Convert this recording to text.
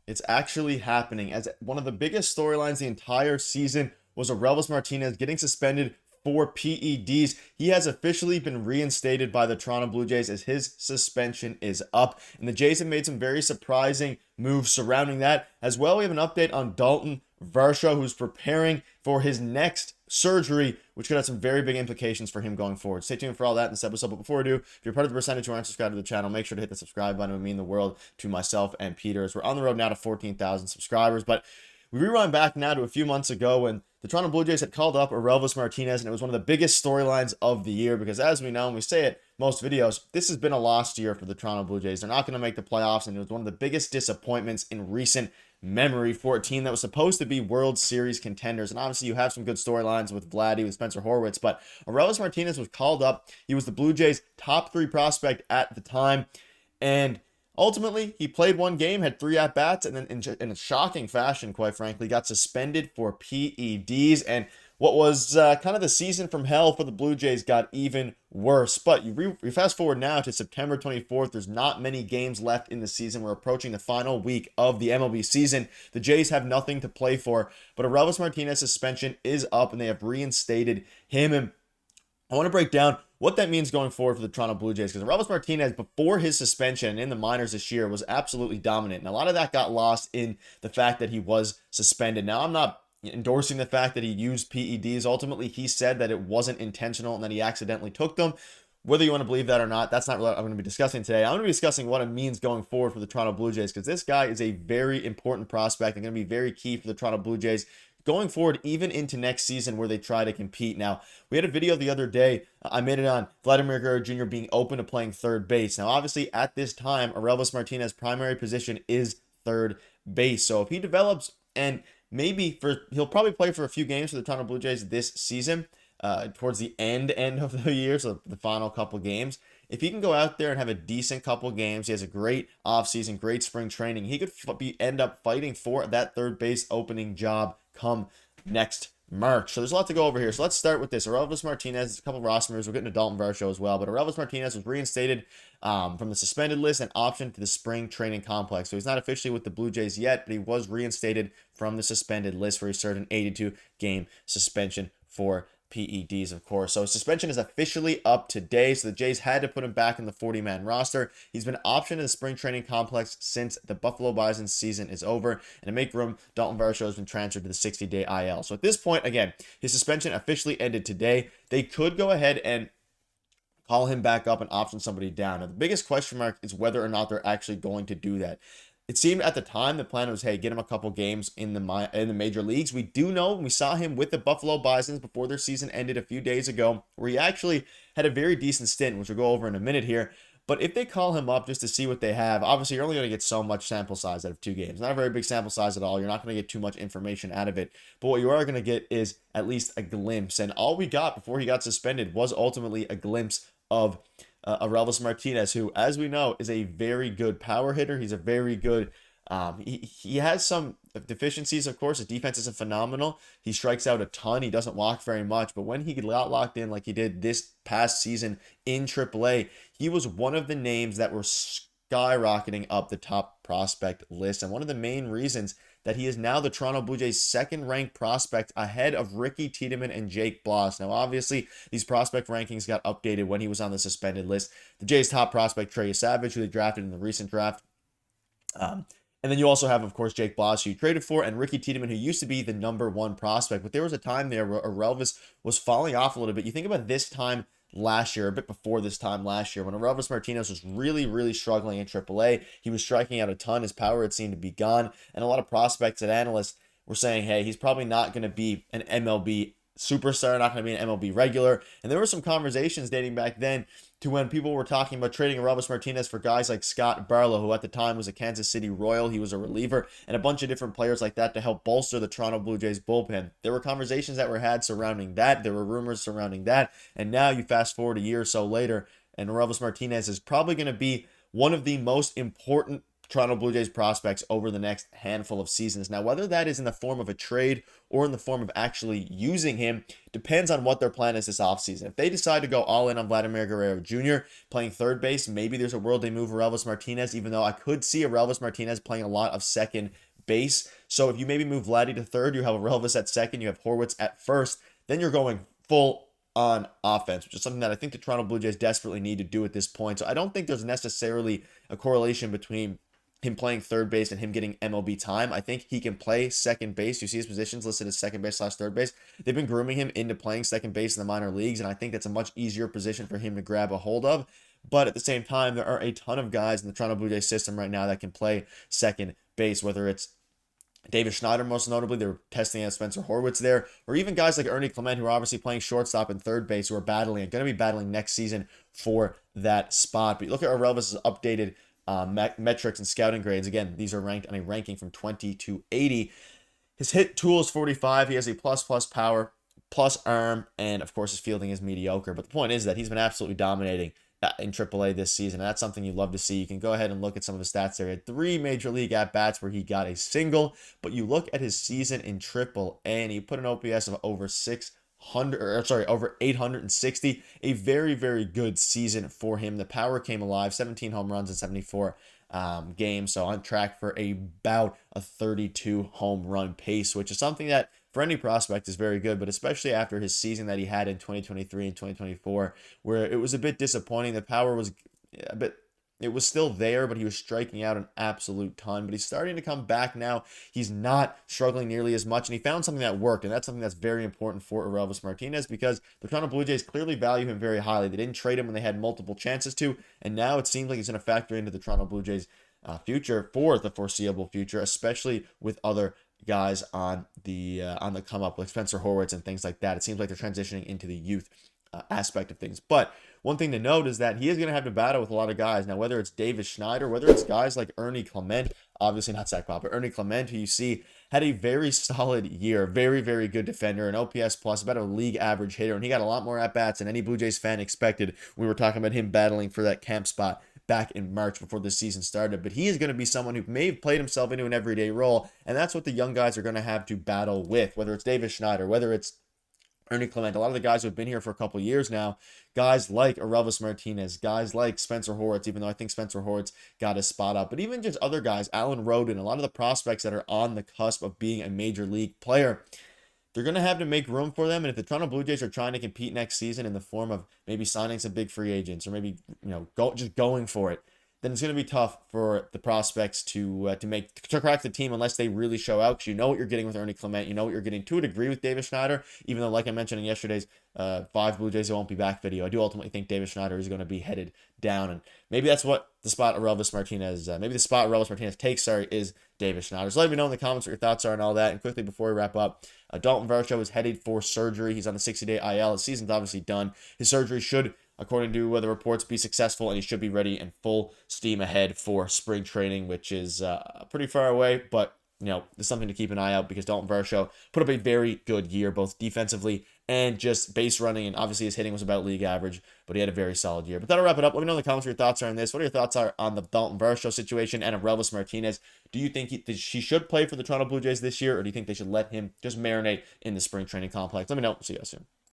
It's actually happening, as one of the biggest storylines the entire season was Orelvis Martinez getting suspended for PEDs. He has officially been reinstated by the Toronto Blue Jays as his suspension is up. And the Jays have made some very surprising moves surrounding that. As well, we have an update on Dalton Varsho, who's preparing for his next surgery, which could have some very big implications for him going forward. Stay tuned for all that in this episode. But before we do, if you're part of the percentage who aren't subscribed to the channel, make sure to hit the subscribe button. It would mean the world to myself and Peter, as we're on the road now to 14,000 subscribers. But we rewind back now to a few months ago when the Toronto Blue Jays had called up Orelvis Martinez, and it was one of the biggest storylines of the year because, as we know, and we say it most videos, this has been a lost year for the Toronto Blue Jays. They're not going to make the playoffs, and it was one of the biggest disappointments in recent memory for a team that was supposed to be World Series contenders. And obviously, you have some good storylines with Vladdy, with Spencer Horwitz, but Orelvis Martinez was called up. He was the Blue Jays' top 3 prospect at the time, and ultimately, he played one game, had 3 at-bats, and then in a shocking fashion, quite frankly, got suspended for PEDs. And what was kind of the season from hell for the Blue Jays got even worse. But you fast forward now to September 24th. There's not many games left in the season. We're approaching the final week of the MLB season. The Jays have nothing to play for, but Orelvis Martinez's suspension is up, and they have reinstated him. And I want to break down what that means going forward for the Toronto Blue Jays, because Orelvis Martinez, before his suspension in the minors this year, was absolutely dominant. And a lot of that got lost in the fact that he was suspended. Now, I'm not endorsing the fact that he used PEDs. Ultimately, he said that it wasn't intentional and that he accidentally took them. Whether you want to believe that or not, that's not what I'm going to be discussing today. I'm going to be discussing what it means going forward for the Toronto Blue Jays, because this guy is a very important prospect and going to be very key for the Toronto Blue Jays going forward, even into next season where they try to compete. Now, we had a video the other day. I made it on Vladimir Guerrero Jr. being open to playing third base. Now, obviously, at this time, Orelvis Martinez's primary position is third base. So if he develops, and he'll probably play for a few games for the Toronto Blue Jays this season, towards the end of the year, so the final couple games. If he can go out there and have a decent couple games, he has a great offseason, great spring training, he could end up fighting for that third base opening job come next March. So there's a lot to go over here. So let's start with this. Orelvis Martinez, a couple of roster moves. We're getting to Dalton Varsho as well. But Orelvis Martinez was reinstated from the suspended list and optioned to the spring training complex. So he's not officially with the Blue Jays yet, but he was reinstated from the suspended list where he served an 82-game suspension for PEDs, of course. So suspension is officially up today. So the Jays had to put him back in the 40-man roster. He's been optioned to the spring training complex since the Buffalo Bison's season is over. And to make room, Dalton Varsho has been transferred to the 60-day IL. So at this point, again, his suspension officially ended today. They could go ahead and call him back up and option somebody down. Now, the biggest question mark is whether or not they're actually going to do that. It seemed at the time the plan was, hey, get him a couple games in the major leagues. We do know, we saw him with the Buffalo Bisons before their season ended a few days ago, where he actually had a very decent stint, which we'll go over in a minute here. But if they call him up just to see what they have, obviously you're only going to get so much sample size out of 2 games. Not a very big sample size at all. You're not going to get too much information out of it. But what you are going to get is at least a glimpse. And all we got before he got suspended was ultimately a glimpse of Orelvis Martinez, who, as we know, is a very good power hitter. He's a very good, he has some deficiencies, of course. His defense isn't phenomenal. He strikes out a ton. He doesn't walk very much. But when he got locked in like he did this past season in AAA, he was one of the names that were skyrocketing up the top prospect list. And one of the main reasons that he is now the Toronto Blue Jays' second-ranked prospect ahead of Ricky Tiedemann and Jake Bloss. Now, obviously, these prospect rankings got updated when he was on the suspended list. The Jays' top prospect, Trey Savage, who they drafted in the recent draft. And then you also have, of course, Jake Bloss, who you traded for, and Ricky Tiedemann, who used to be the #1 prospect. But there was a time there where Orelvis was falling off a little bit. You think about this time last year, a bit before this time last year, when Orelvis Martinez was really, really struggling in AAA. He was striking out a ton. His power had seemed to be gone. And a lot of prospects and analysts were saying, hey, he's probably not going to be an MLB superstar, not going to be an MLB regular. And there were some conversations dating back then to when people were talking about trading Orelvis Martinez for guys like Scott Barlow, who at the time was a Kansas City Royal. He was a reliever, and a bunch of different players like that to help bolster the Toronto Blue Jays bullpen. There were conversations that were had surrounding that. There were rumors surrounding that. And now you fast forward a year or so later, and Orelvis Martinez is probably going to be one of the most important Toronto Blue Jays prospects over the next handful of seasons. Now, whether that is in the form of a trade or in the form of actually using him depends on what their plan is this offseason. If they decide to go all in on Vladimir Guerrero Jr. playing third base, maybe there's a world they move Orelvis Martinez, even though I could see Orelvis Martinez playing a lot of second base. So if you maybe move Vladdy to third, you have Orelvis at second, you have Horwitz at first, then you're going full on offense, which is something that I think the Toronto Blue Jays desperately need to do at this point. So I don't think there's necessarily a correlation between him playing third base and him getting MLB time. I think he can play second base. You see his positions listed as second base / third base. They've been grooming him into playing second base in the minor leagues, and I think that's a much easier position for him to grab a hold of. But at the same time, there are a ton of guys in the Toronto Blue Jays system right now that can play second base, whether it's David Schneider, most notably, they were testing out Spencer Horwitz there, or even guys like Ernie Clement, who are obviously playing shortstop and third base, who are battling and going to be battling next season for that spot. But you look at Orelvis' updated metrics and scouting grades. Again, these are ranked on a ranking from 20 to 80. His hit tool is 45. He has a plus power, plus arm, and of course his fielding is mediocre. But the point is that he's been absolutely dominating in AAA this season, and that's something you love to see. You can go ahead and look at some of his stats there. He had 3 major league at-bats where he got a single, but you look at his season in AAA, and he put an OPS of over 860. A very, very good season for him. The power came alive, 17 home runs in 74 games, so on track for about a 32 home run pace, which is something that for any prospect is very good, but especially after his season that he had in 2023 and 2024, where it was a bit disappointing. The power was a bit, it was still there, but he was striking out an absolute ton. But he's starting to come back now. He's not struggling nearly as much, and he found something that worked, and that's something that's very important for Orelvis Martinez because the Toronto Blue Jays clearly value him very highly. They didn't trade him when they had multiple chances to, and now it seems like he's going to factor into the Toronto Blue Jays' future for the foreseeable future, especially with other guys on the come up like Spencer Horwitz and things like that. It seems like they're transitioning into the youth aspect of things. But one thing to note is that he is going to have to battle with a lot of guys. Now, whether it's David Schneider, whether it's guys like Ernie Clement, obviously not Zach Pop, but Ernie Clement, who you see had a very solid year, very, very good defender, an OPS plus, about a league average hitter, and he got a lot more at-bats than any Blue Jays fan expected. We were talking about him battling for that camp spot back in March before the season started, but he is going to be someone who may have played himself into an everyday role, and that's what the young guys are going to have to battle with, whether it's David Schneider, whether it's Ernie Clement, a lot of the guys who have been here for a couple years now, guys like Orelvis Martinez, guys like Spencer Horwitz, even though I think Spencer Horwitz got his spot up, but even just other guys, Alan Roden, a lot of the prospects that are on the cusp of being a major league player, they're going to have to make room for them. And if the Toronto Blue Jays are trying to compete next season in the form of maybe signing some big free agents or maybe, just going for it, then it's going to be tough for the prospects to crack the team unless they really show out. Because you know what you're getting with Ernie Clement, you know what you're getting to a degree with David Schneider. Even though, like I mentioned in yesterday's 5 Blue Jays won't be back video, I do ultimately think David Schneider is going to be headed down, and maybe that's what the spot Orelvis Martinez takes. Is David Schneider. So let me know in the comments what your thoughts are and all that. And quickly before we wrap up, Dalton Varsho is headed for surgery. He's on the 60-day IL. His season's obviously done. His surgery should, according to the reports, be successful, and he should be ready and full steam ahead for spring training, which is pretty far away, but there's something to keep an eye out because Dalton Varsho put up a very good year, both defensively and just base running, and obviously his hitting was about league average, but he had a very solid year. But that'll wrap it up. Let me know in the comments what your thoughts are on this. What are your thoughts are on the Dalton Varsho situation and Orelvis Martinez? Do you think he should play for the Toronto Blue Jays this year, or do you think they should let him just marinate in the spring training complex? Let me know. See you guys soon.